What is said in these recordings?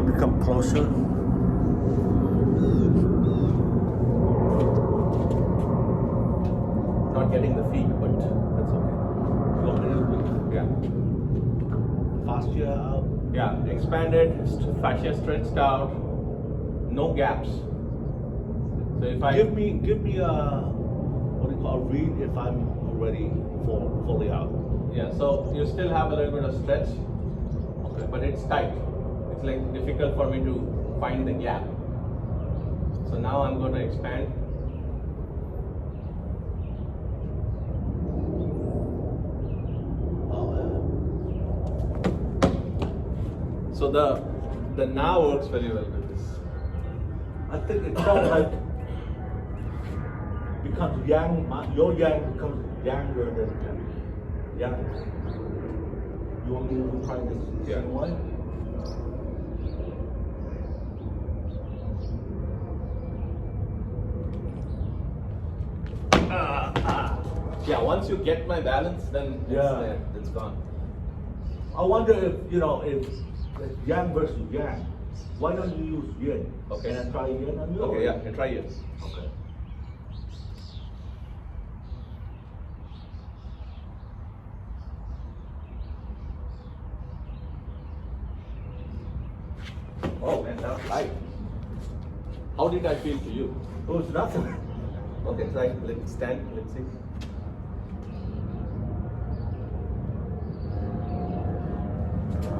maybe come closer. Not getting the feed, but that's okay. You want me to Yeah. fascia out? Yeah, expanded, fascia stretched out, no gaps. So if I Give me a what do you call a read if I'm already fully out. yeah, so you still have a little bit of stretch, Okay. but it's tight. It's like difficult for me to find the gap. So now I'm going to expand. Oh, So the now works very well with this. I think it sounds like becomes young. Your yang becomes younger than young. You want me to try this same way? Yeah, once you get my balance, then it's Yeah. there. It's gone. I wonder if yang versus yang. Why don't you use yin? Okay. Can I try yin on you? Okay, yeah, and try yours. Okay. Oh man, that was light. How did I feel to you? It was nothing. Okay, try. Let's stand. Let's see.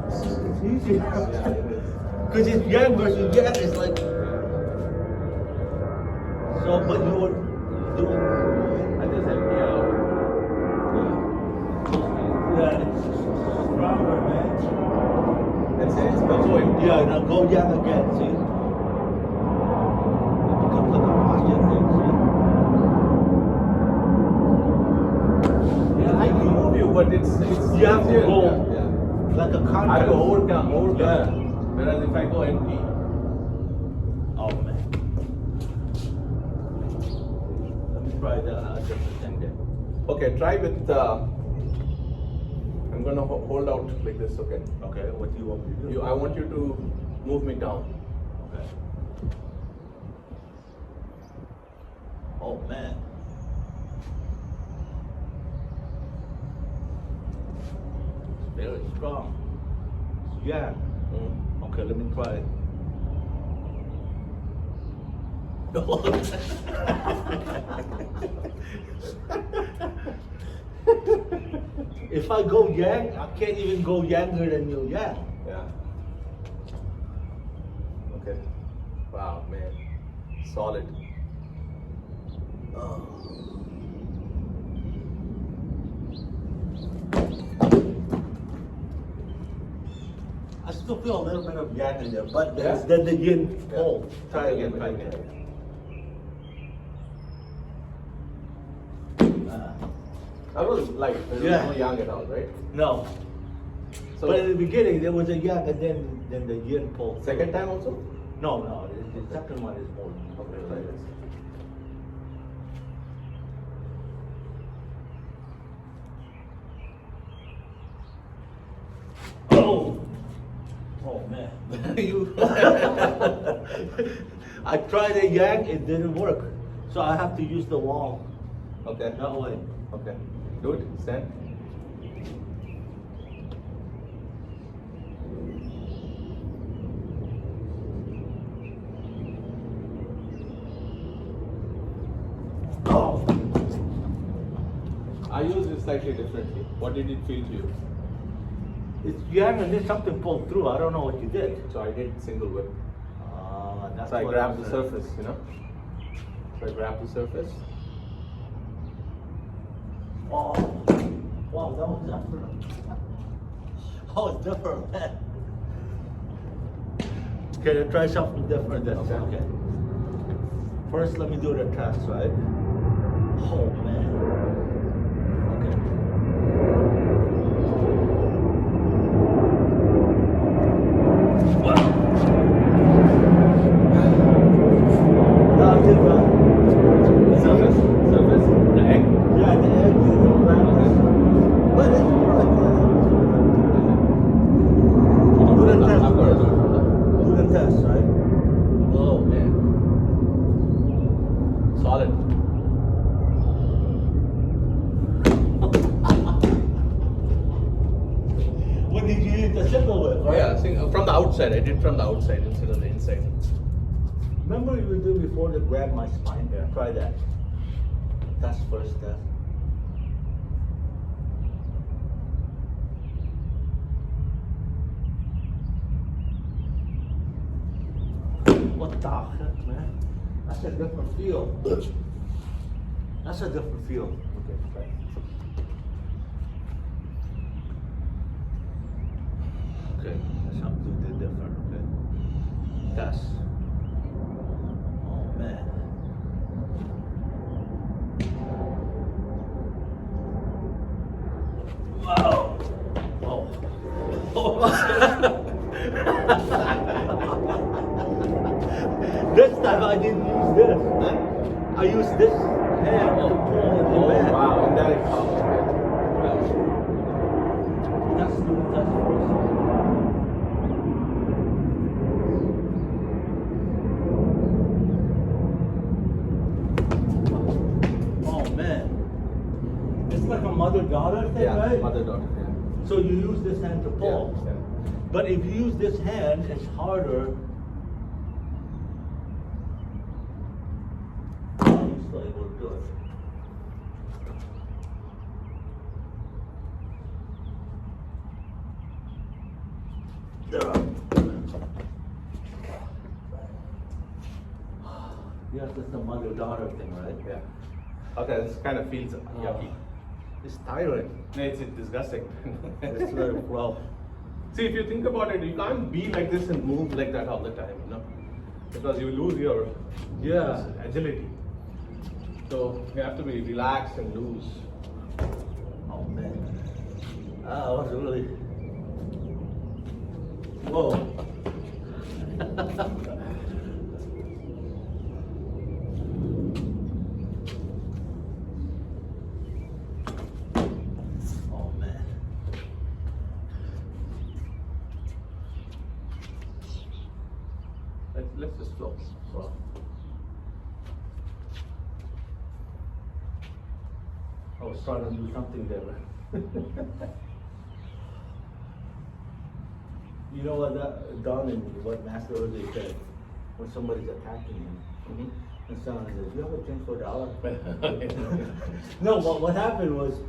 It's easy. Yeah, it is. Because it's yang versus yang. It's like so. But you were doing. I just empty out. Yeah, it's stronger, man. That's it. It's going. Yeah, now go yang again. See, it becomes like a posture thing. See. Yeah, I can move you, but it's You have to easier. go Yeah, yeah. like a I have contest. to overcome. Yeah. Whereas if I go empty, Oh man. Let me try the different thing then. okay, try with. I'm gonna hold out like this. Okay. Okay, what do you want me to do? I want you to move me down. Okay. Oh man. It's very strong. Yeah. Mm. Okay, let me try it. If I go yang, I can't even go younger than you yang. Yeah. Okay. Wow, man. Solid. I still feel a little bit of yang in there, but Yeah? then the yin pull. Yeah. Try again, try Okay. again. That was light. There was Yeah. no yang at all, right? No. So But in the beginning, there was a yang and then the yin pull. second time also? No, no, the second one is more. Okay, try this. Oh! Oh man. You. I tried a yang, it didn't work. So I have to use the wall. Okay. That way. Okay. Do it. Stand. Oh! I used it slightly differently. What did it feel to you? It's yang and then something pulled through. I don't know what you did. So I did single whip. That's So I what grabbed was the surface, you know? So I grabbed the surface. Oh, wow, that was different. Oh, it's different, man. Can I try something different then? Okay. First, let me do the test, right? Oh, man. Okay. Wow. Now I did the Surface? Surface? The egg? yeah, the egg is the black. But it's more like Do do the test I've got to first. do it. Do the outside. I did from the outside instead of the inside. Remember you did before to grab my spine there? Try that. That's first step. What the heck, man? That's a different feel. That's a different feel. Okay, try. Okay, that's something different, okay? That's. Oh, man. Wow. Oh. This time I didn't use this. I used this hand to pull in the bed. Wow, and that is That's first. Oh man. It's like a mother-daughter thing, right? mother-daughter. Yeah. So you use this hand to pull. Yeah. But if you use this hand, it's harder. You still able to do it. Yes, it's the mother-daughter thing, right? Yeah. Okay, this kind of feels yucky. It's tiring. It's disgusting. It's very well. See, if you think about it, you can't be like this and move like that all the time, you know, because you lose your agility. So you have to be relaxed and loose. Oh man, I was really. Whoa. Oh man. Let's just flow. I was trying to do something there. You know what that Don and what Master earlier said when somebody's attacking him. Mm-hmm. And someone says, "You have a change for $1?" No, what happened was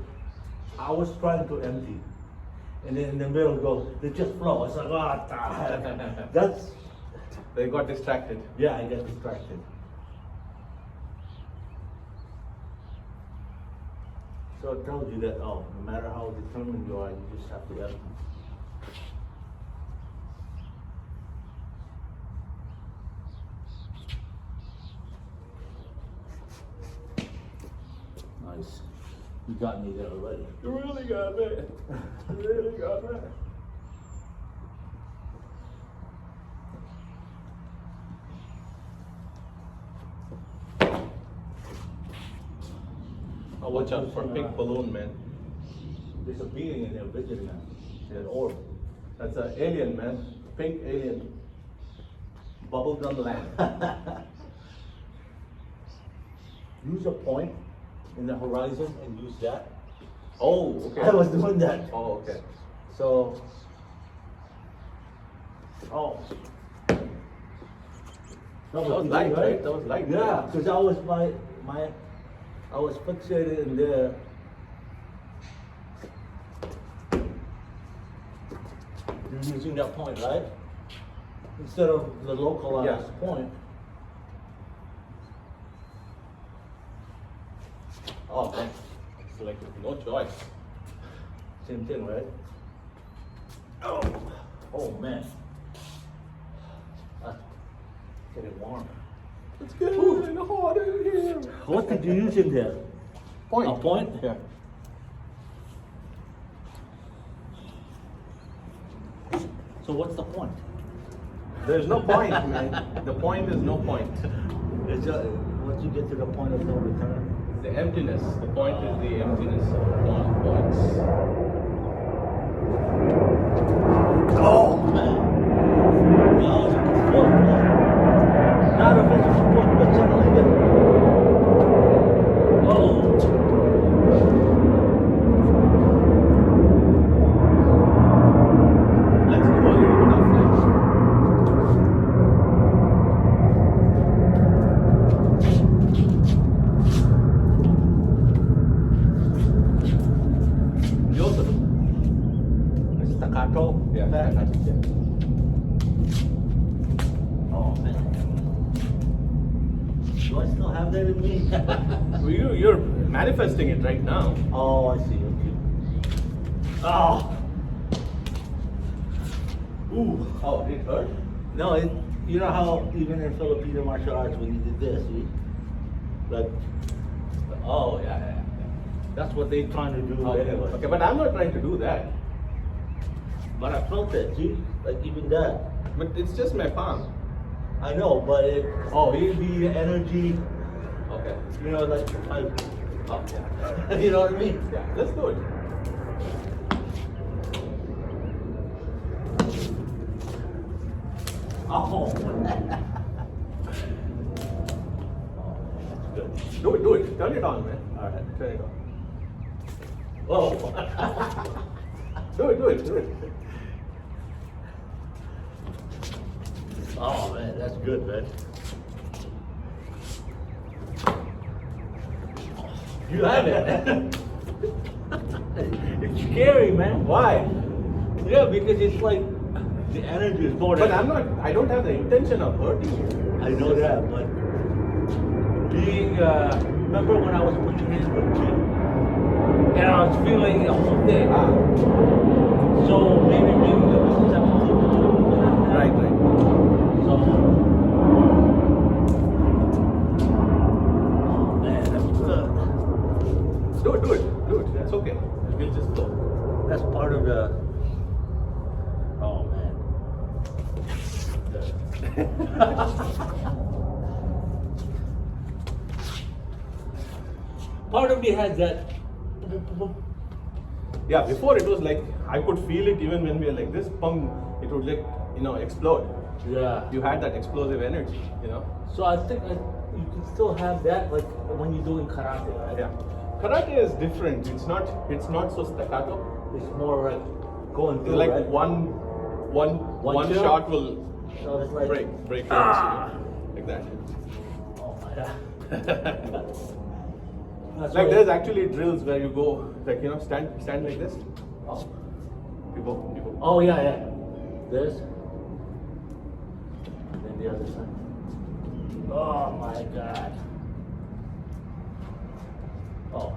I was trying to empty, and then in the middle go, they just flow. It's like, what the heck? That's They got distracted. yeah, I got distracted. So it tells you that no matter how determined you are, you just have to empty. Nice. You got me there already. You really got me. You really got me. Oh, watch out for pink balloon, man. There's a being in there visiting us. Yes. An orb. That's an alien, man. Pink alien. Bubblegum land. Use a point in the horizon and use that. Oh, okay. I was doing that. Oh, okay. So, oh. That was light, right? That was light. Yeah, because I was I was fixated in there. You're using that point, right? Instead of the localized point. Oh, man. It's like no choice. Same thing, right? Oh man. Getting warm. It's getting hot in here. What did you use in there? Point. A point? Yeah. So what's the point? There's no point, man. The point is no point. It's once you get to the point of no return. The emptiness. The point is the emptiness of all points. Oh man! That was a good sport, man. Not a physical sport, but suddenly the Let's go a little bit of flex. control? Yeah, Pad? that's it. Oh man. Do I still have that in me? So you're manifesting it right now. Oh, I see. Okay. Oh. Ooh. Oh, it hurt? No, you know how even in Filipino martial arts when you did this, see? Like, Oh, yeah. that's what they're trying to do Okay. anyway. Okay, but I'm not trying to do that. But I felt it, see? Like even that. But it's just my palm. I know, but it, maybe the energy, Okay. you know, like, Oh, yeah. you know what I mean? Yeah, let's do it. Oh. Do it. Turn it on, man. All right. Turn it on. Whoa. Do it. Oh man, that's good, man. You have it. It's scary, man. Why? Yeah, because it's like the energy is more. But I don't have the intention of hurting you. I know that, but being, remember when I was pushing in with Jim? And I was feeling the whole thing. So maybe being the sensitive. Right. So, oh man, that's good. Do it. That's okay. We'll just go. That's part of the, oh man. Part of me has that. Yeah, before it was like I could feel it even when we were like this, pum, it would like explode. Yeah. You had that explosive energy, So I think you can still have that like when you're doing karate, right? Yeah. Karate is different. It's not so staccato. It's more like going It's through, like right? one kill? shot will So it's like break like that. Oh my god. That's Like what- there's actually drills where you go like stand like this. Oh. You go. Oh yeah. This. And then the other side. Oh my god. Oh.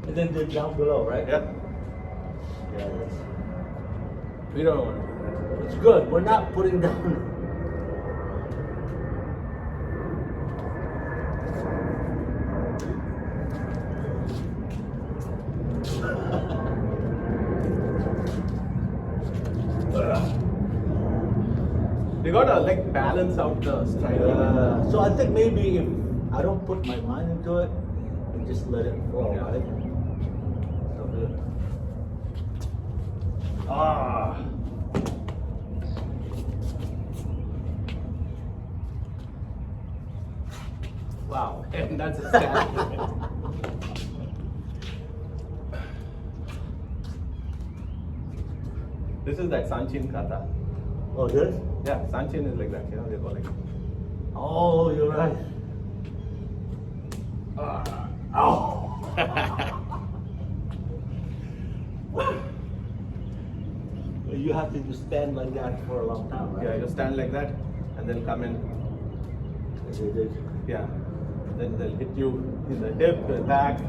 And then the down below, right? Yeah. Yeah, that's, We don't want to do that. it's good. We're not putting down. You gotta like balance out the stride. So I think maybe if I don't put my mind into it and just let it flow, Yeah. right? So good. Ah. Wow, and that's a stab. This is that Sanchin kata. Oh, this? Yeah, Sanchin is like that. They go like. Oh, you're right. Oh. You have to just stand like that for a long time, right? Yeah, you stand like that, and then come in. Yeah, then they'll hit you in the hip, the back.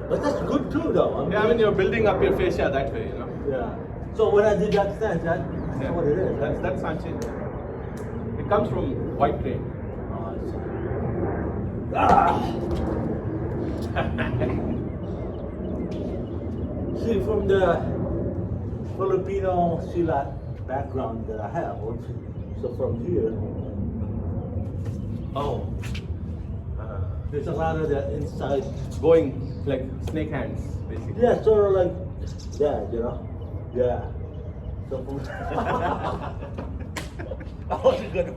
But that's good too, though. Yeah, I mean you're building up your fascia that way, Yeah. So when I did that stance, that's Yeah. what it is. Right? That's Sanchin. It comes from white crane. Oh, I see. See, from the Filipino silat background that I have, so from here, Oh. there's a lot of that inside. Going like snake hands, basically. Yeah, sort of like that, you know? Yeah. So from I wasn't gonna.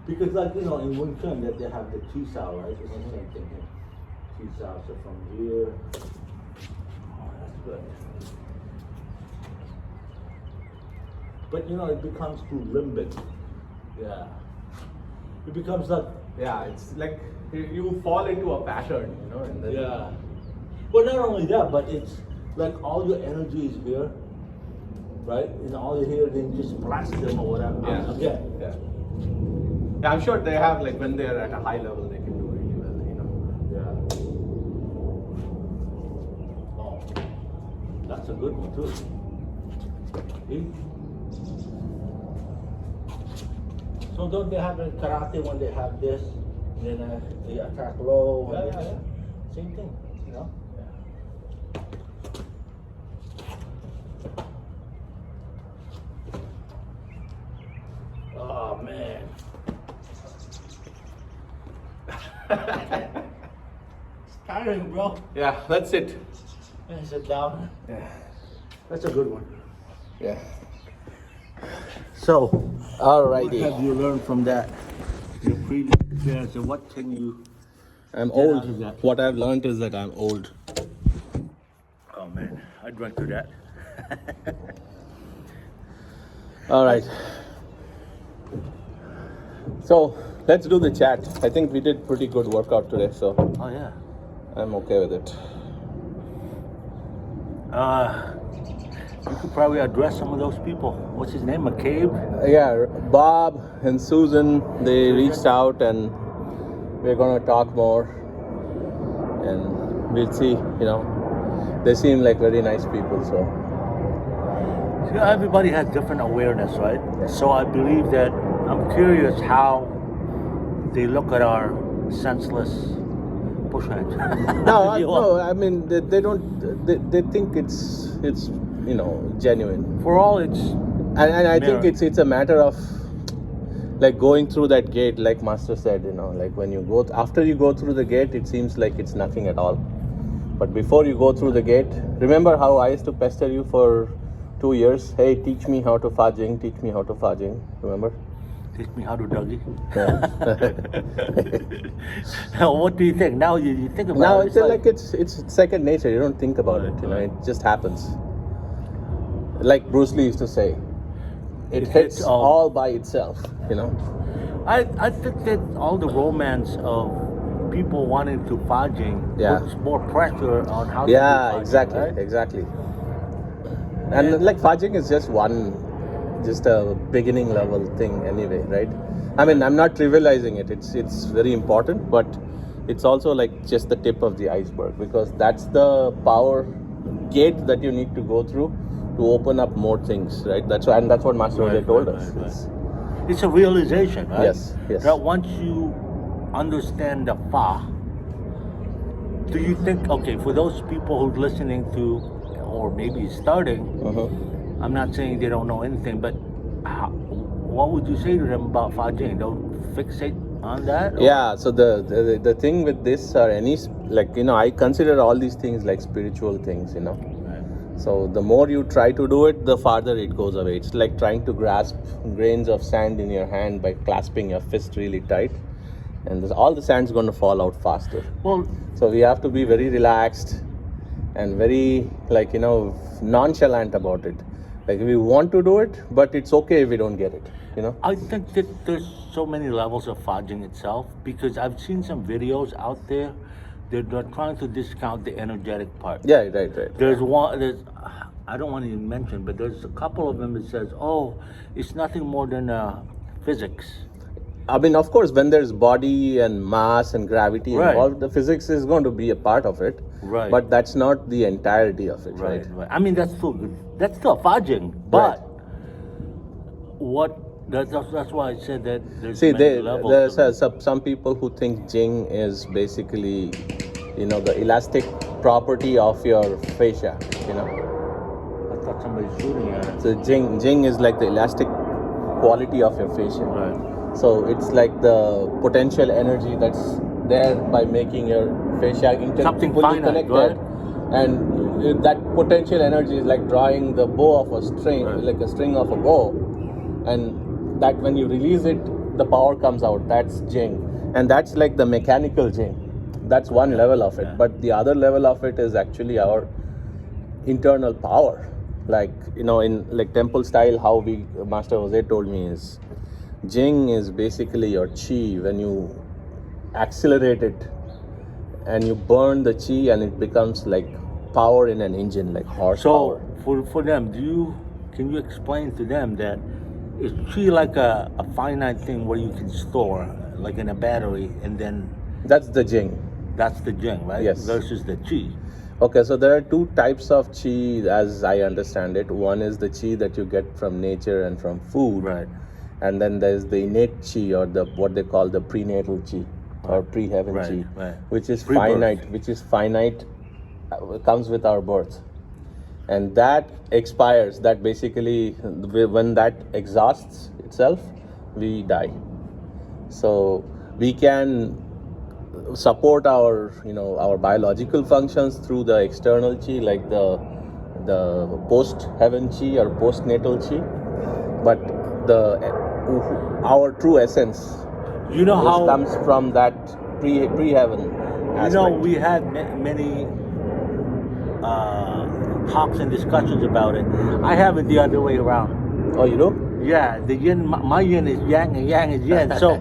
Because like, in Wing Chun that they have the chi sao, right? It's the same thing here. Chi sao, so from here. Oh, that's good. But it becomes too limbic. Yeah. It becomes like, yeah, it's like you fall into a pattern, and then yeah. Well, not only that, but it's like all your energy is here, right? And all you hear, then just blast them or whatever. yeah, Again. yeah. Yeah, I'm sure they have, like, when they're at a high level, they can do really well, Yeah. Oh, that's a good one too. See? So don't they have in karate when they have this, and then they attack low? Yeah, and yeah, then- Same thing, Oh man. It's tiring, bro. Yeah, that's it. I sit down. Yeah. That's a good one. Yeah. So, Alrighty. what have you learned from that? Your previous experience, and what can you? I'm Get out old. of that. What I've learned is that I'm old. Oh man, I drank to that. All right. So let's do the chat. I think we did pretty good workout today, so Oh yeah. I'm okay with it. You could probably address some of those people. What's his name? McCabe? Yeah, Bob and Susan, they reached out and we're gonna talk more and we'll see, they seem like very nice people, so See, everybody has different awareness, right? So I believe that I'm curious how they look at our senseless pushheads. no, I mean they don't they think it's genuine. For all it's And I think Mirror. it's a matter of like going through that gate, like Master said, like when you go after you go through the gate, it seems like it's nothing at all. But before you go through the gate, remember how I used to pester you for 2 years? Hey, teach me how to fajing, teach me how to fajing. Remember? teach me how to Dougie. Yeah. What do you think? Now you think about Now it. it's like it's second nature. You don't think about it. Right. It just happens. Like Bruce Lee used to say, it It hits hits all by itself. I think that all the romance of people wanting to fudging Yeah. puts more pressure on how to do Yeah, fudging, exactly, right? exactly. And like fudging is just a beginning level thing anyway, right? I mean, I'm not trivializing it. It's very important, but it's also like just the tip of the iceberg because that's the power gate that you need to go through to open up more things, right? That's what Master Jose told us. It's- It's a realization, right? Yes, yes. That once you understand the fa, do you think, okay, for those people who's listening to, or maybe starting, I'm not saying they don't know anything, but what would you say to them about fajing? Don't fixate on that? or- Yeah, so the thing with this or any I consider all these things like spiritual things, Right. So the more you try to do it, the farther it goes away. It's like trying to grasp grains of sand in your hand by clasping your fist really tight, and all the sand's going to fall out faster. Well, So we have to be very relaxed and very nonchalant about it. Like we want to do it, but it's okay if we don't get it. I think that there's so many levels of fudging itself because I've seen some videos out there. They're trying to discount the energetic part. Yeah, right. There's I don't want to even mention, but there's a couple of them that says, oh, it's nothing more than physics. I mean, of course, when there's body and mass and gravity Right. involved, the physics is going to be a part of it. Right. But that's not the entirety of it, right? Right. I mean, that's still good. That's still fudging, but that's why I said that there's See, many levels. there's of it. some people who think Jing is basically, the elastic property of your fascia, I thought somebody's shooting at it. So Jing is like the elastic quality of your fascia. Right. So it's like the potential energy that's there by making your fascia Something fully finite, connected. right? And that potential energy is like drawing the bow of a string, Right. like a string of a bow. And that when you release it, the power comes out. That's Jing. And that's like the mechanical Jing. That's one level of it. Yeah. But the other level of it is actually our internal power. Like, in like temple style, how Master Jose told me is Jing is basically your chi. When you accelerate it and you burn the chi, and it becomes like power in an engine, like horsepower. So for them, can you explain to them that is chi like a finite thing where you can store, like in a battery, and then That's the Jing. that's the jing, right? Yes. Versus the chi. Okay, so there are two types of chi as I understand it. One is the chi that you get from nature and from food. Right. And then there's the innate chi, or the what they call the prenatal chi or pre-heaven Right, chi, right. which is Pre-birth. finite, comes with our birth. And that expires, that basically, when that exhausts itself, we die. So we can support our our biological functions through the external chi, like the post heaven chi or postnatal chi, but the our true essence You know how comes from that pre heaven aspect. we had many talks and discussions about it. I have it the other way around. Oh, you do? Yeah, the yin, my yin is yang and yang is yin. So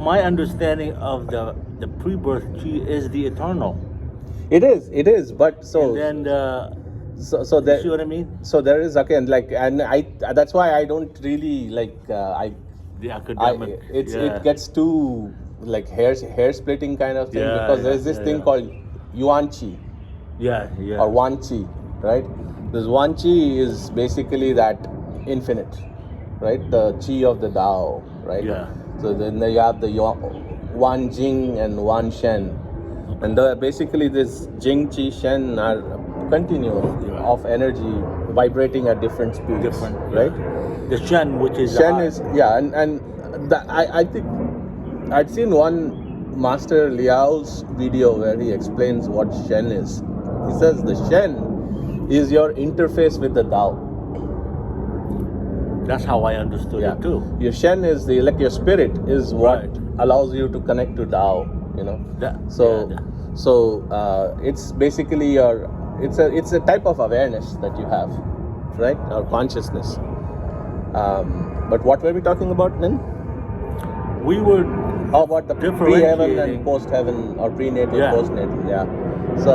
my understanding of the pre-birth chi is the eternal. It is, but so And then so you there, see what I mean? so there is again, like, and I that's why I don't really like The academic. it gets too like hair splitting kind of thing, Yeah, because there's yeah, this yeah, thing yeah. called yuan chi yeah. or wan chi, right? This wan chi is basically that infinite, right? The chi of the Tao, right? Yeah. So then you have the wan jing and wan shen, and basically this jing chi shen are continuum Yeah. of energy vibrating at different speeds, Different, right? The Shen, which is Shen is, yeah, and I think I'd seen one Master Liao's video where he explains what Shen is. He says the Shen is your interface with the Tao. That's how I understood Yeah, it too. your Shen is like your spirit is what Right. allows you to connect to Tao. That- So yeah, it's basically it's a type of awareness that you have, right? Or consciousness. But what were we talking about then? we were How about the pre-heaven differentiating. and post-heaven, or prenatal, Yeah. postnatal? Yeah. So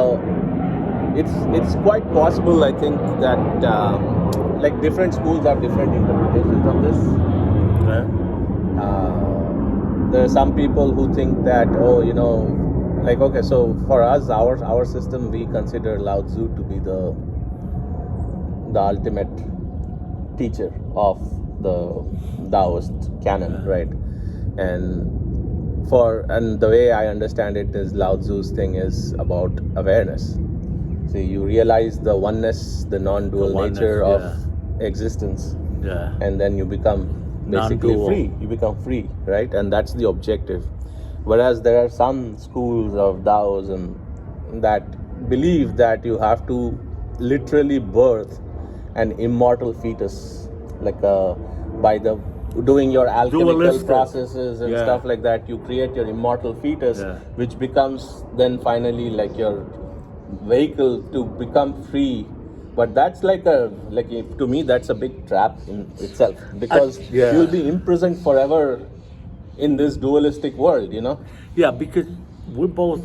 it's quite possible, I think, that like different schools have different interpretations of this. Okay. There are some people who think that, like, okay, so for us, our system, we consider Lao Tzu to be the ultimate teacher of the Taoist canon, right? And the way I understand it is, Lao Tzu's thing is about awareness. See, you realize the oneness, the non-dual The oneness, nature yeah. of existence, Yeah. and then you become basically Non-dual. free. You become free, right? And that's the objective. Whereas there are some schools of Taoism that believe that you have to literally birth an immortal fetus, like by doing your alchemical Dualistic. processes and Yeah. stuff like that, you create your immortal fetus, Yeah. which becomes then finally like your vehicle to become free. But that's to me, that's a big trap in itself, because yeah. you'll be imprisoned forever in this dualistic world, Yeah, because we both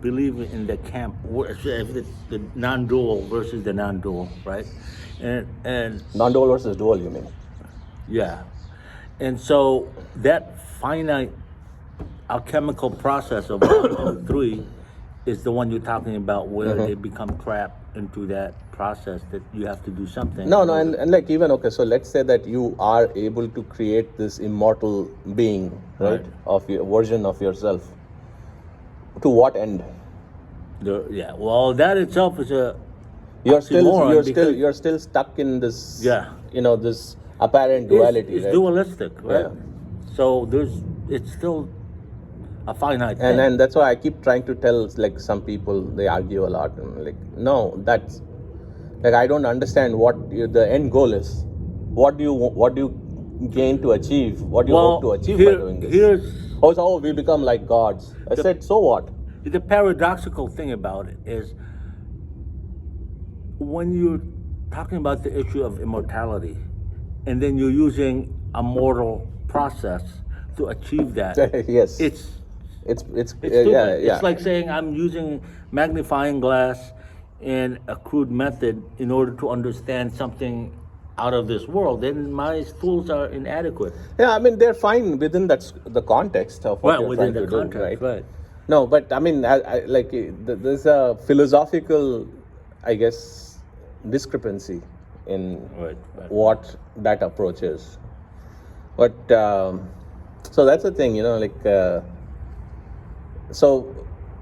believe in the camp, the non-dual versus the non-dual, right? And Non-dual versus dual, you mean? yeah, and so that finite alchemical process of 1, 2, 3 is the one you're talking about, where they become trapped into that process that you have to do something. No, and like, even, okay, so let's say that you are able to create this immortal being, right? Right. Of your version of yourself. To what end? Yeah, well, that itself is a You're oxymoron, because you're still stuck in this, Yeah. this apparent duality, it's right? dualistic, right? Yeah. So it's still a finite And thing. that's why I keep trying to tell, like, some people, they argue a lot, and like, no, that's like, I don't understand what the end goal is. What do you gain to achieve? What do you hope to achieve by doing this? Here's We become like gods. I said, so what? the paradoxical thing about it is, when you're talking about the issue of immortality, and then you're using mortal process to achieve that. Yes. It's It's stupid. yeah. It's like saying I'm using magnifying glass in a crude method in order to understand something out of this world. Then my tools are inadequate. Yeah, I mean they're fine within the context of what Well, you're within trying the to context, do, right? right? No, but I mean, like there's a philosophical, I guess, discrepancy in Right. what that approach is. But so that's the thing, like so.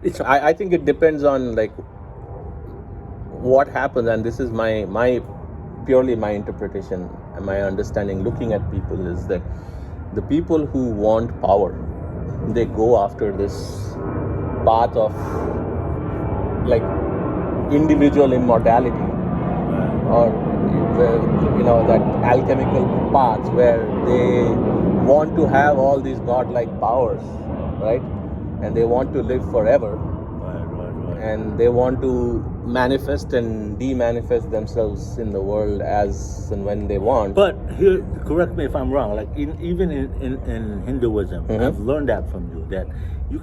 It's a, I think it depends on like what happens, and this is my purely my interpretation and my understanding looking at people is that the people who want power, they go after this path of like individual immortality, or that alchemical path where they want to have all these godlike powers, right? And they want to live forever, right. and they want to manifest and demanifest themselves in the world as and when they want. But here, correct me if I'm wrong. Like even in Hinduism, Mhm. I've learned that from you that you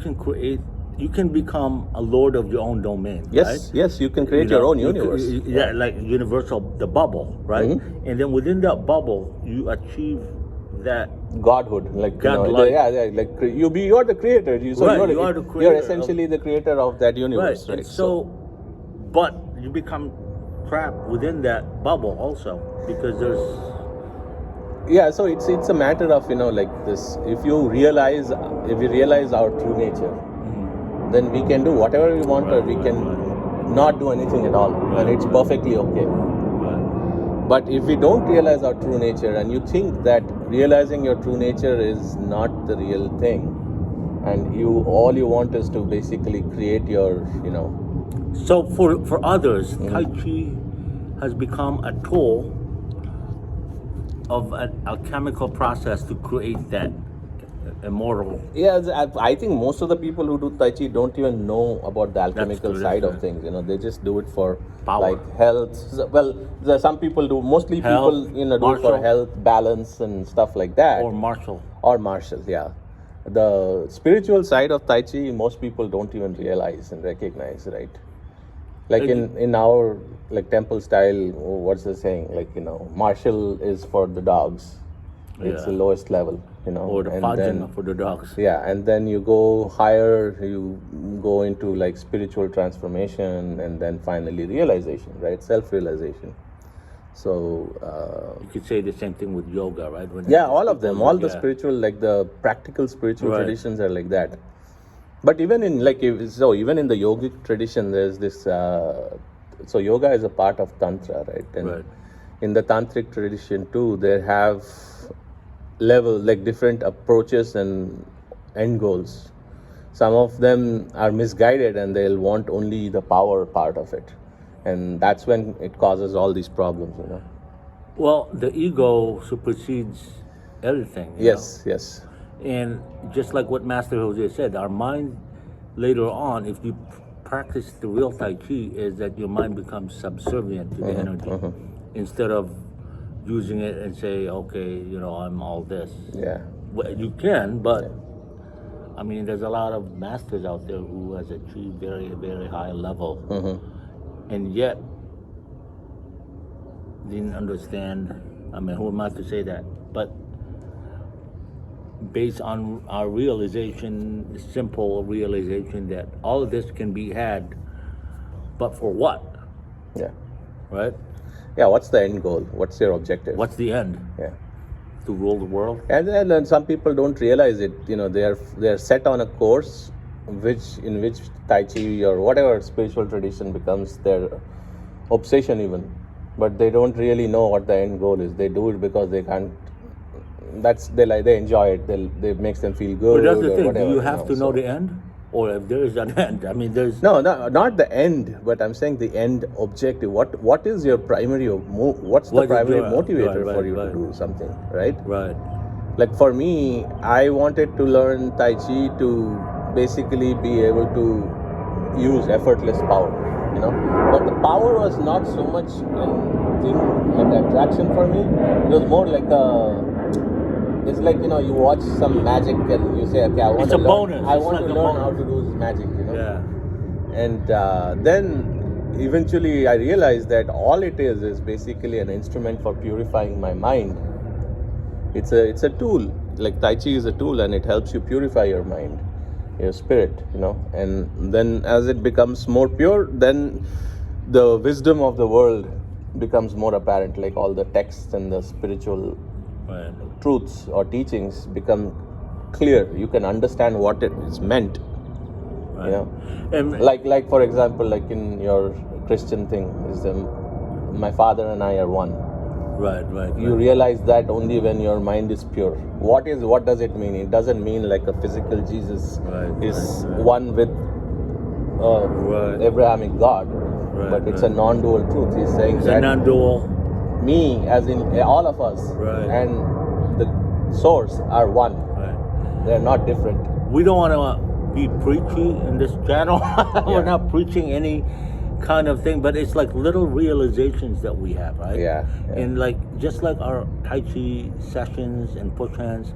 can become a lord of your own domain. Yes, right? yes, you can create your own universe. Yeah, like universal, the bubble, right? Mhm. And then within that bubble, you achieve that. Godhood, like Godlike. like you're the creator. So Right, you're, you are the you're creator essentially the creator of that universe, Right. right? And so, but you become trapped within that bubble also because there's. Yeah, so it's a matter of like this. If we realize our true nature, then we can do whatever we want, or we can not do anything at all, and it's perfectly okay. But if we don't realize our true nature, and you think that realizing your true nature is not the real thing, and all you want is to basically create your, So for others, Tai Chi has become a tool of a chemical process to create that immortal. Yeah, I think most of the people who do Tai Chi don't even know about the alchemical true, side that's of true. things. They just do it for Power. like health. Well, some people do. Mostly Health, people, do it martial. for health, balance, and stuff like that. Or martial. Or martial, yeah. The spiritual side of Tai Chi, most people don't even realize and recognize, right? Like in our like temple style, what's the saying? Like martial is for the dogs. It's the lowest level, Or the and Fajna then for the dogs. yeah, and then you go higher, you go into like spiritual transformation, and then finally realization, right? Self-realization. So You could say the same thing with yoga, right? yeah, all of them, all the Yeah. spiritual, like the practical spiritual Right. traditions are like that. But even in even in the yogic tradition, there's this. So yoga is a part of tantra, right? And Right. in the tantric tradition too, they have like different approaches and end goals. Some of them are misguided, and they'll want only the power part of it, and that's when it causes all these problems. Well, the ego supersedes everything. Yes, yes. And just like what Master Jose said, our mind later on, if you practice the real Tai Chi, is that your mind becomes subservient to the energy instead of using it and say, okay, I'm all this. Yeah. Well, you can, but I mean, there's a lot of masters out there who has achieved very, very high level, and yet didn't understand. I mean, who am I to say that? But based on our realization, simple realization that all of this can be had, but for what? Yeah. Right? Yeah, what's the end goal? What's your objective? What's the end? Yeah. To rule the world? And then some people don't realize it. They're set on a course in which Tai Chi or whatever spiritual tradition becomes their obsession even. But they don't really know what the end goal is. They do it because they can't. They enjoy it. They makes them feel good. But that's the or thing. whatever, Do you have to know so. the end? Or if there is an end? I mean, there's No, not the end, but I'm saying the end objective. What is your primary? What's the What is primary your- motivator right, for you right. to do something, right? right. Like for me, I wanted to learn Tai Chi to basically be able to use effortless power, But the power was not so much a thing like attraction for me. It was more like it's like, you know, you watch some magic and you say, okay, I want It's to a learn, bonus. I It's want like to a learn bonus. how to do this magic, you know. Yeah. And then eventually I realized that all it is basically an instrument for purifying my mind. It's a tool. Like Tai Chi is a tool, and it helps you purify your mind, your spirit, you know. And then as it becomes more pure, then the wisdom of the world becomes more apparent. Like all the texts and the spiritual Right. truths or teachings become clear. You can understand what it is meant. Right. You know, And like for example, like in your Christian thing, is my father and I are one. right. You realize that only when your mind is pure. What does it mean? It doesn't mean like a physical Jesus is one with Abrahamic God, but it's a non-dual truth. He's saying It's that a non-dual. me, as in all of us, and the source are one. Right. They're not different. We don't want to be preachy in this channel. We're Yeah. not preaching any kind of thing, but it's like little realizations that we have, right? Yeah. And like just like our Tai Chi sessions and push hands,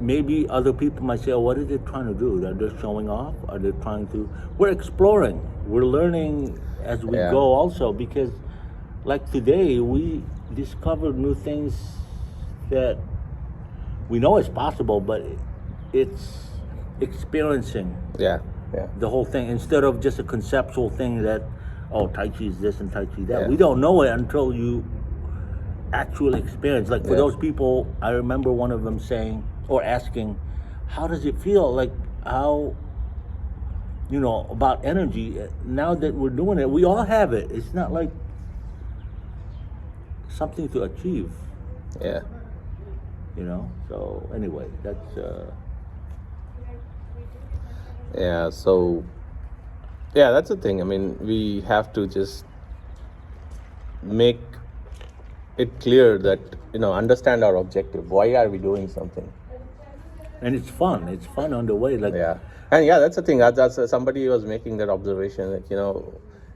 maybe other people might say, oh, what are they trying to do? Are they showing off? Are they trying to... We're exploring. We're learning as we Yeah. go also, because like today, we discovered new things that we know is possible, but it's experiencing Yeah. the whole thing instead of just a conceptual thing that, oh, Tai Chi is this and Tai Chi that. Yeah. We don't know it until you actually experience. Like for Yeah. those people, I remember one of them saying or asking, how does it feel? Like how, you know, about energy. Now that we're doing it, we all have it. It's not like something to achieve, Yeah. you know? So anyway, that's... Yeah, so yeah, that's the thing. I mean, we have to just make it clear that, you know, understand our objective. Why are we doing something? And it's fun. It's fun on the way. Like, Yeah. And yeah, that's the thing. That's somebody was making that observation, like, you know,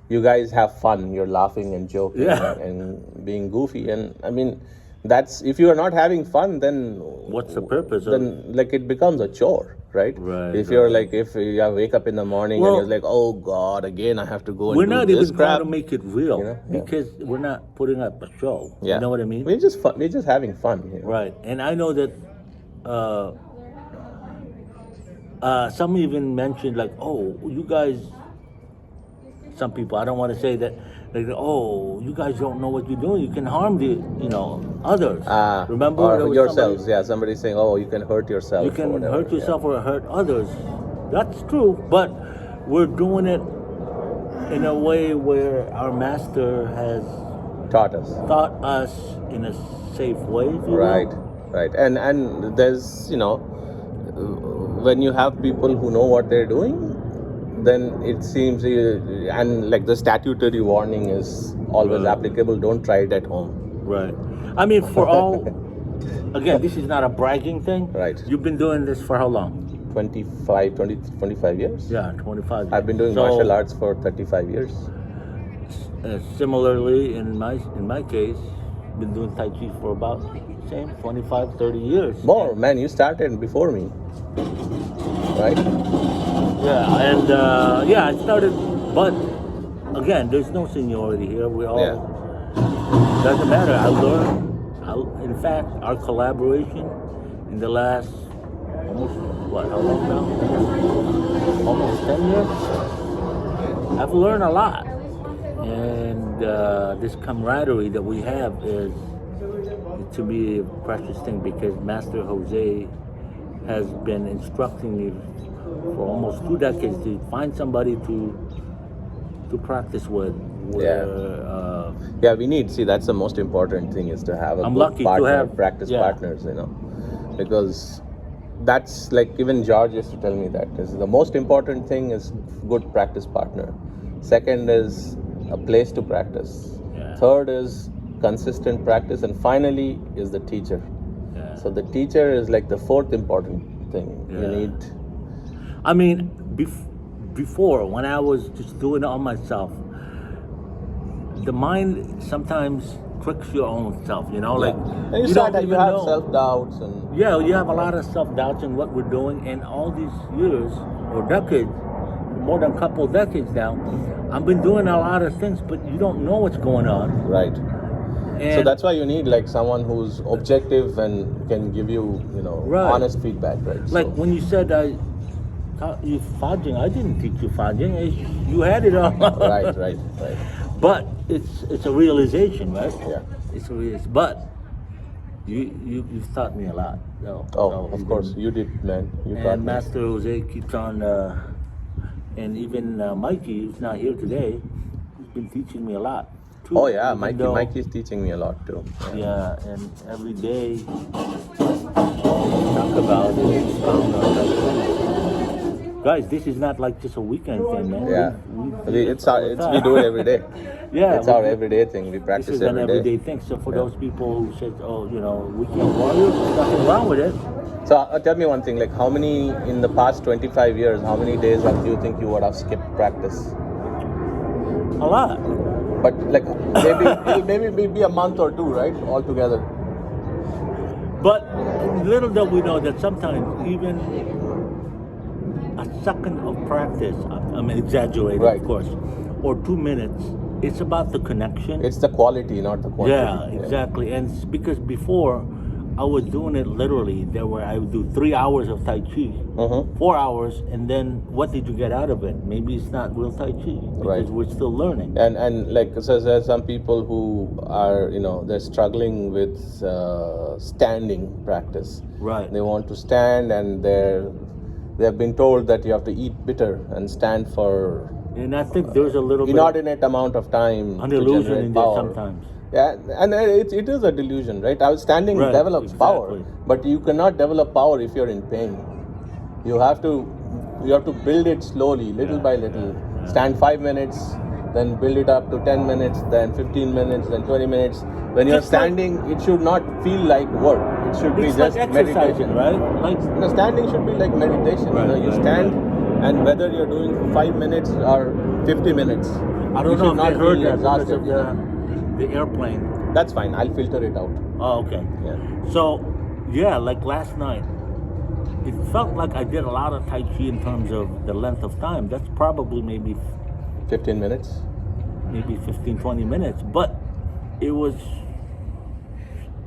you guys have fun. You're laughing and joking Yeah. and being goofy. And I mean, that's, if you are not having fun, then what's the purpose of... then like it becomes a chore, right? Right, If you're right. like, if you wake up in the morning Well, and you're like, oh God, again I have to go and we're do not this even crap. trying to make it real, You know? Yeah. because we're not putting up a show. Yeah. You know what I mean? We're just having fun. You know? Right. And I know that some even mentioned like, oh, you guys, some people, I don't want to say that, like, oh, you guys don't know what you're doing. You can harm the, you know, others. Remember? There Or was yourselves. somebody- Yeah, somebody saying, oh, you can hurt yourself. You or can whatever. hurt yourself or hurt others. That's true, but we're doing it in a way where our master has Taught us. taught us in a safe way, if you Right, will. right. And there's, you know, when you have people who know what they're doing, then it seems, and like the statutory warning is always applicable. Don't try it at home. Right. I mean, for all, again, this is not a bragging thing. Right. You've been doing this for how long? 25 years. Yeah, 25 years. I've been doing So, martial arts for 35 years. Similarly, in my case, been doing Tai Chi for about same 25, 30 years. More, man, you started before me. Right? Yeah, and I started, but again, there's no seniority here. We all, doesn't matter. I learned, in fact, our collaboration in the last, almost, how long now? Almost 10 years. I've learned a lot. And this camaraderie that we have is, to me, a precious thing, because Master Jose has been instructing me for almost 2 decades to find somebody to practice with. Yeah, we need, see, that's the most important thing, is to have a I'm good lucky to partner, have- practice yeah. partners, you know, because that's like, even George used to tell me that is the most important thing is good practice partner. Second is a place to practice. Yeah. Third is consistent practice, and finally is the teacher. Yeah. So the teacher is like the fourth important thing. You Yeah. need. I mean, before, when I was just doing it on myself, the mind sometimes tricks your own self, you know, like And you you start don't you even have know. self-doubts and Yeah, you have a lot of self-doubts in what we're doing, and all these years or decades, more than a couple of decades now, I've been doing a lot of things, but you don't know what's going on. right. And So that's why you need like someone who's objective and can give you, Right. honest feedback, right? like So, when you said you fudging, I didn't teach you fudging. You had it all. right. But it's a realization, right? Yeah. It's a realization. But you've taught me a lot. So, Oh, of course, you did, man. You taught And me. Master Jose keeps on, and even Mikey, who's not here today, he's been teaching me a lot too. Oh yeah, Even though- Mikey's teaching me a lot too. Yeah, and every day talk about it. Guys, this is not like just a weekend thing, man. Yeah. We We do it every day. Yeah, It's our everyday thing. We This practice is an every day. everyday thing. So for Yeah. those people who said, "Oh, weekend warriors," there's nothing wrong with it. So tell me one thing, like how many in the past 25 years, how many days do you think you would have skipped practice? A lot. But like maybe a month or two, right? Altogether. But little do we know that sometimes even a second of practice, I'm exaggerating, Right. of course, or 2 minutes, it's about the connection. It's the quality, not the quantity. Yeah, exactly. And it's because before I was doing it literally, I would do 3 hours of Tai Chi, 4 hours, and then what did you get out of it? Maybe it's not real Tai Chi because Right. we're still learning. And like so there's some people who are they're struggling with standing practice. Right. They want to stand and they have been told that you have to eat bitter and stand for And I think there's a little bit inordinate amount of time an to illusion generate in there power. sometimes. Yeah, and it is a delusion, right? Our standing Right, develops power, exactly. but you cannot develop power if you're in pain. You have to build it slowly, little by little. Stand 5 minutes, then build it up to 10 minutes, then 15 minutes, then 20 minutes. When you're Just like- standing, it should not feel like work. It should be It's just like exercising, meditation. right? Like Standing should be like meditation. Right, You right, stand, and whether you're doing 5 minutes or 50 minutes, I you don't know should if not they heard feel that because exhausted. of the airplane. That's fine. I'll filter it out. Oh, okay. Yeah. So, yeah, like last night, it felt like I did a lot of Tai Chi in terms of the length of time. That's probably maybe 15 minutes. 15, 20 minutes. But it was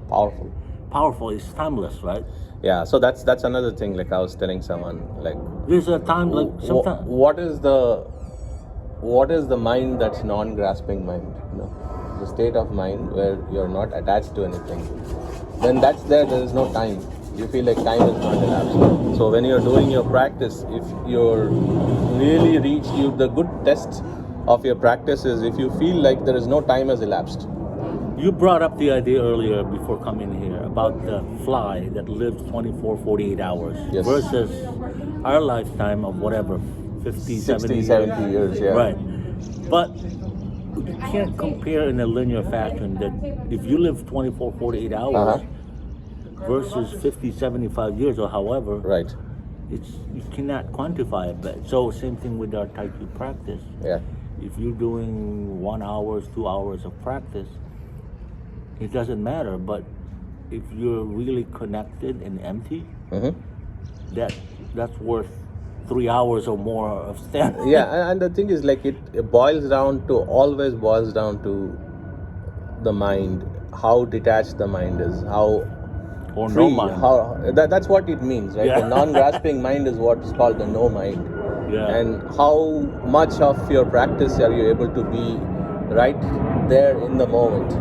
Powerful. powerful. It's timeless, right? Yeah. So that's another thing. Like I was telling someone, like There's a time, like sometimes. what is the mind that's non-grasping mind? The state of mind where you're not attached to anything. When that's there is no time. You feel like time is not elapsed. So when you're doing your practice, if you're really the good test of your practice is if you feel like there is no time has elapsed. You brought up the idea earlier before coming here about the fly that lives 24, 48 hours Yes. versus our lifetime of whatever, 50, 60, 70 70 years, yeah. Right. But you can't compare in a linear fashion that if you live 24, 48 hours versus 50, 75 years or however, Right. you cannot quantify it. But so same thing with our Tai Chi practice. Yeah. If you're doing 1 hour, 2 hours of practice, it doesn't matter. But if you're really connected and empty, that's worth 3 hours or more of standing. Yeah, and the thing is, like it always boils down to the mind, how detached the mind is, how Or free, no mind. that's what it means, right? Yeah. The non-grasping mind is what is called the no mind. Yeah. And how much of your practice are you able to be right there in the moment,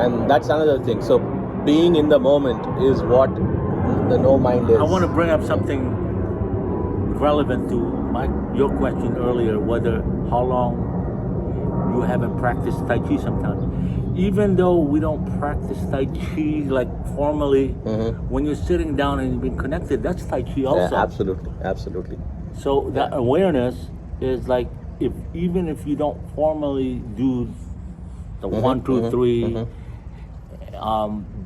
and that's another thing. So being in the moment is what the no mind is. I want to bring up something relevant to your question earlier, whether how long you haven't practiced Tai Chi sometimes. Even though we don't practice Tai Chi like formally, when you're sitting down and you've been connected, that's Tai Chi also. Yeah, absolutely. So that awareness is like, even if you don't formally do the 1, 2, 3,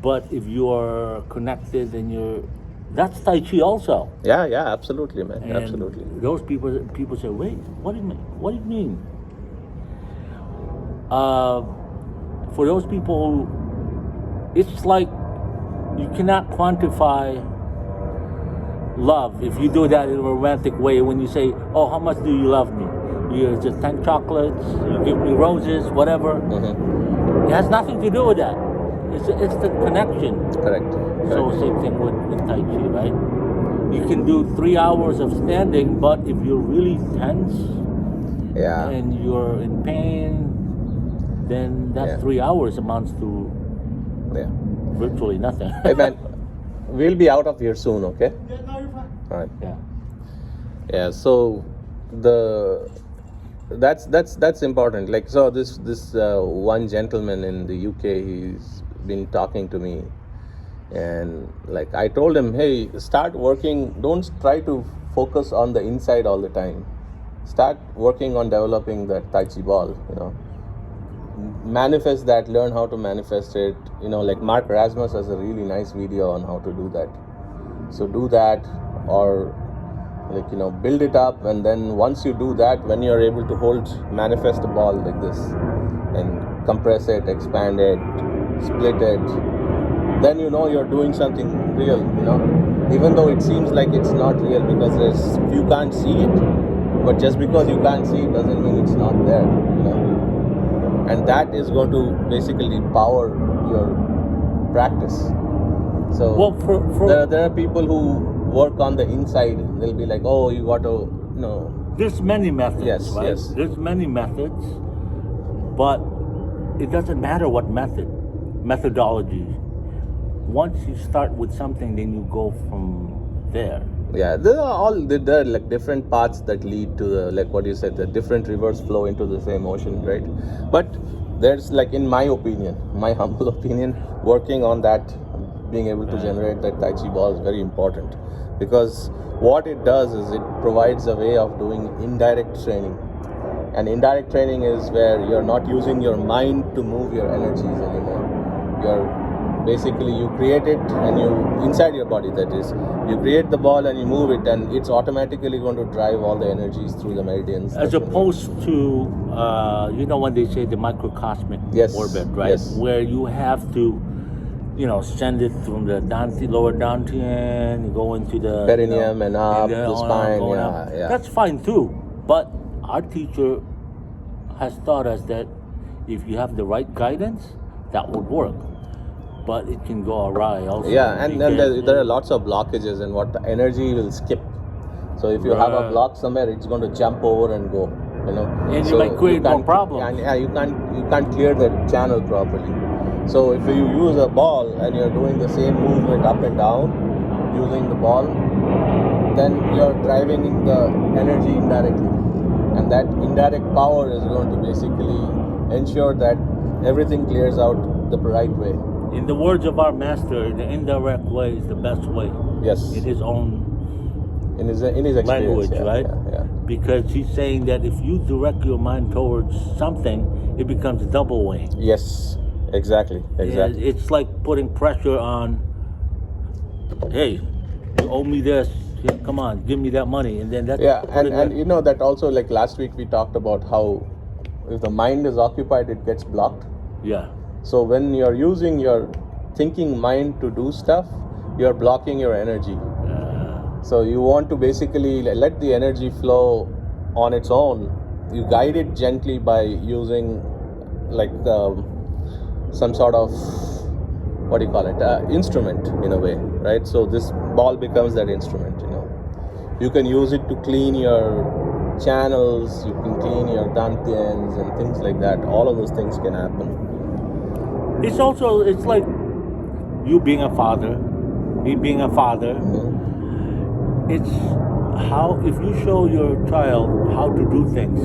but if you are connected and that's Tai Chi also. Yeah, absolutely, man. And Absolutely. those people say, wait, what do you mean? for those people, it's like you cannot quantify love if you do that in a romantic way. When you say, "Oh, how much do you love me?" You just thank chocolates, you give me roses, whatever. Mm-hmm. It has nothing to do with that. It's the connection. Correct. So same thing with Tai Chi, right? You can do 3 hours of standing, but if you're really tense Yeah. and you're in pain, then that 3 hours amounts to virtually nothing. Hey man, we'll be out of here soon, okay? Yeah, no, you're fine. All right. Yeah. So that's important. Like, so this one gentleman in the UK, he's been talking to me, and like I told him, hey, start working. Don't try to focus on the inside all the time. Start working on developing that Tai Chi ball. Manifest that. Learn how to manifest it. Like Mark Rasmus has a really nice video on how to do that. So do that, or build it up, and then once you do that, when you're able to manifest a ball like this and compress it, expand it, split it, then you're doing something real, even though it seems like it's not real because you can't see it, but just because you can't see it doesn't mean it's not there, and that is going to basically power your practice. So there are people who work on the inside. They'll be like, oh, you got to, There's many methods, yes, right? Yes. There's many methods, but it doesn't matter what methodology. Once you start with something, then you go from there. Yeah, there are like different paths that lead to the different rivers flow into the same ocean, right? But there's, like, in my opinion, my humble opinion, working on that, being able to generate that Tai Chi ball is very important, because what it does is it provides a way of doing indirect training. And indirect training is where you're not using your mind to move your energies anymore. You create it, and inside your body, that is, you create the ball and you move it, and it's automatically going to drive all the energies through the meridians. As opposed to, when they say the microcosmic orbit, right? Yes. Where you have to, send it from the lower dantian, go into the perineum and up the spine. Yeah. That's fine too. But our teacher has taught us that if you have the right guidance, that would work. But it can go awry also. Yeah, and there are lots of blockages, and what the energy will skip. So if you have a block somewhere, it's going to jump over and go. And you might create more problems. You can't clear the channel properly. So if you use a ball and you're doing the same movement up and down using the ball, then you're driving the energy indirectly, and that indirect power is going to basically ensure that everything clears out the right way. In the words of our master, the indirect way is the best way. Yes. In his own in his experience, language, right? Yeah. Because he's saying that if you direct your mind towards something, it becomes double way. Yes, exactly. It's like putting pressure on, hey, you owe me this, come on, give me that money. And then that's... Yeah, and that also, like last week we talked about how if the mind is occupied, it gets blocked. Yeah. So when you're using your thinking mind to do stuff, you're blocking your energy. So you want to basically let the energy flow on its own. You guide it gently by using some sort of, instrument in a way, right? So this ball becomes that instrument, You can use it to clean your channels, you can clean your dantians and things like that. All of those things can happen. It's like you being a father, me being a father. Mm-hmm. It's how, if you show your child how to do things,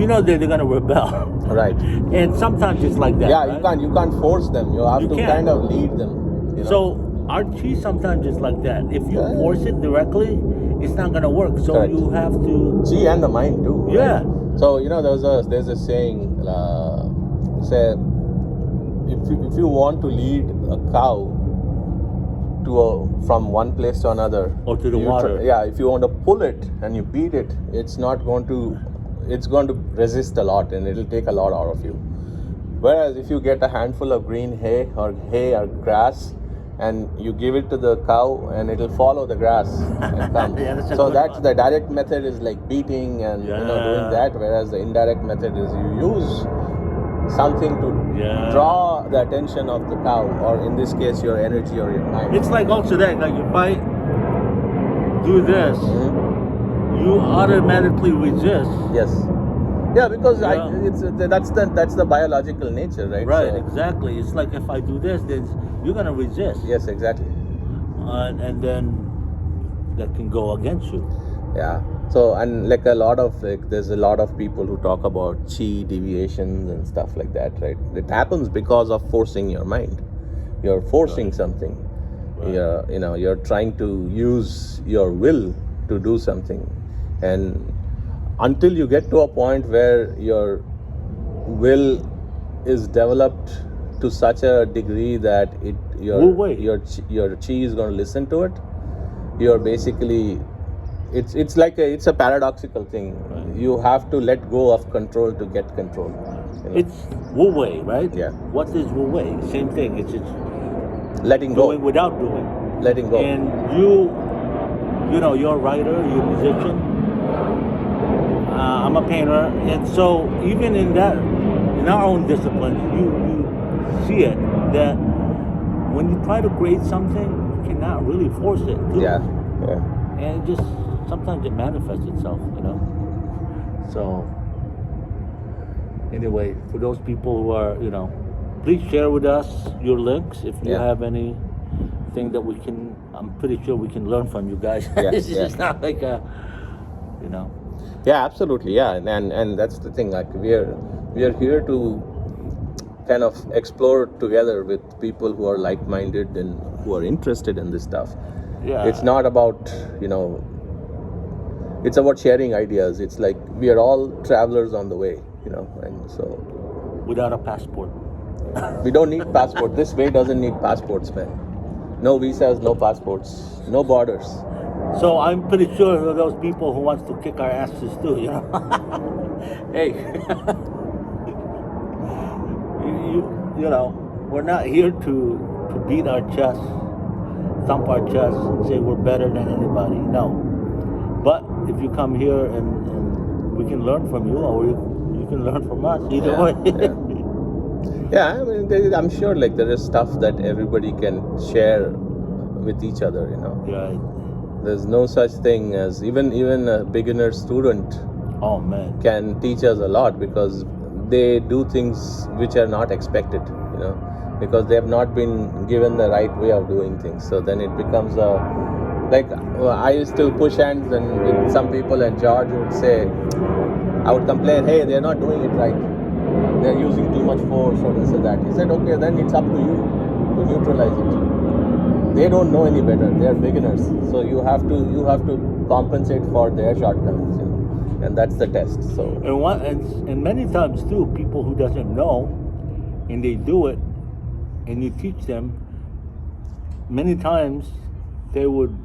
that they're gonna rebel. Right. And sometimes it's like that. Yeah, right? you can't force them. You have to kind of lead them. So our chi sometimes is like that. If you force it directly, it's not gonna work. So Correct. you have to. Chi and the mind too. Right? Yeah. So there's a saying. Say, if you want to lead a cow from one place to another, or to the water. If you want to pull it and you beat it, it's going to resist a lot, and it'll take a lot out of you. Whereas if you get a handful of green hay or grass, and you give it to the cow, and it'll follow the grass and come. Yeah, that's a So good that's one. the direct method is like beating and doing Yeah. that. Whereas the indirect method is you use something to Yeah. draw the attention of the cow, or in this case, your energy or your mind. It's like also that, like if I do this, Mhm. you automatically resist. Yes. Yeah, because Yeah. that's the biological nature, right? Right, So, exactly. It's like if I do this, then you're gonna resist. yes, exactly. And then that can go against you. Yeah. So, and like there's a lot of people who talk about chi deviations and stuff like that, right? It happens because of forcing your mind. You're forcing Right. something. Right. You're trying to use your will to do something, and until you get to a point where your will is developed to such a degree that Wu Wei. your chi is going to listen to it, you're basically it's like it's a paradoxical thing. Right. You have to let go of control to get control. It's Wu Wei, right? Yeah. What is Wu Wei? Same thing. It's just Letting doing go. without doing. Letting go. And you're a writer, you're a musician. I'm a painter, and so even in our own disciplines, you see it that when you try to create something, you cannot really force it. Yeah. And it just sometimes it manifests itself, So anyway, for those people who are, please share with us your links if you Yeah. have anything that I'm pretty sure we can learn from you guys. Yeah, This is yeah. just not like Yeah, absolutely. Yeah, and that's the thing. Like we are here to kind of explore together with people who are like-minded and who are interested in this stuff. Yeah. It's not about it's about sharing ideas. It's like we are all travelers on the way, and so without a passport. we don't need passport. This way doesn't need passports, man. No visas, no passports, no borders. So I'm pretty sure there are those people who wants to kick our asses too, Hey, we're not here to beat our chest, thump our chest, and say we're better than anybody. No. But if you come here and we can learn from you, or you can learn from us, either way. Yeah, I mean, I'm sure like there is stuff that everybody can share with each other, Right. There's no such thing as even a beginner student Oh man. can teach us a lot because they do things which are not expected, because they have not been given the right way of doing things. So then it becomes I used to push hands with some people, and George would say, I would complain, hey, they're not doing it right. They're using too much force or this or that. He said, okay, then it's up to you to neutralize it. They don't know any better. They're beginners. So you have to compensate for their shortcomings, and that's the test. So and many times too, people who doesn't know and they do it, and you teach them, many times they would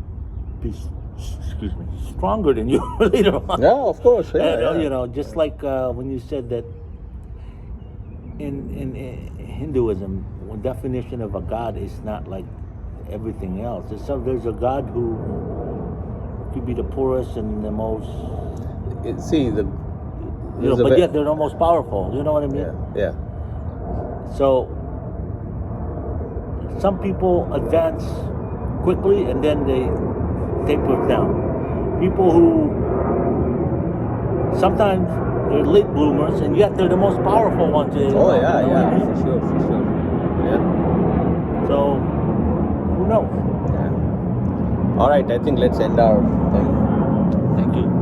be stronger than you later on. yeah, of course. Yeah, And, just like when you said that in Hinduism, one definition of a god is not like everything else. There's a god who could be the poorest and the most, but yet they're the most powerful. You know what I mean? Yeah. So some people advance quickly and then they taper down. People who sometimes they're late bloomers and yet they're the most powerful ones. Oh yeah, for sure. Yeah. So who knows? Yeah. All right, I think let's end our thing. Thank you.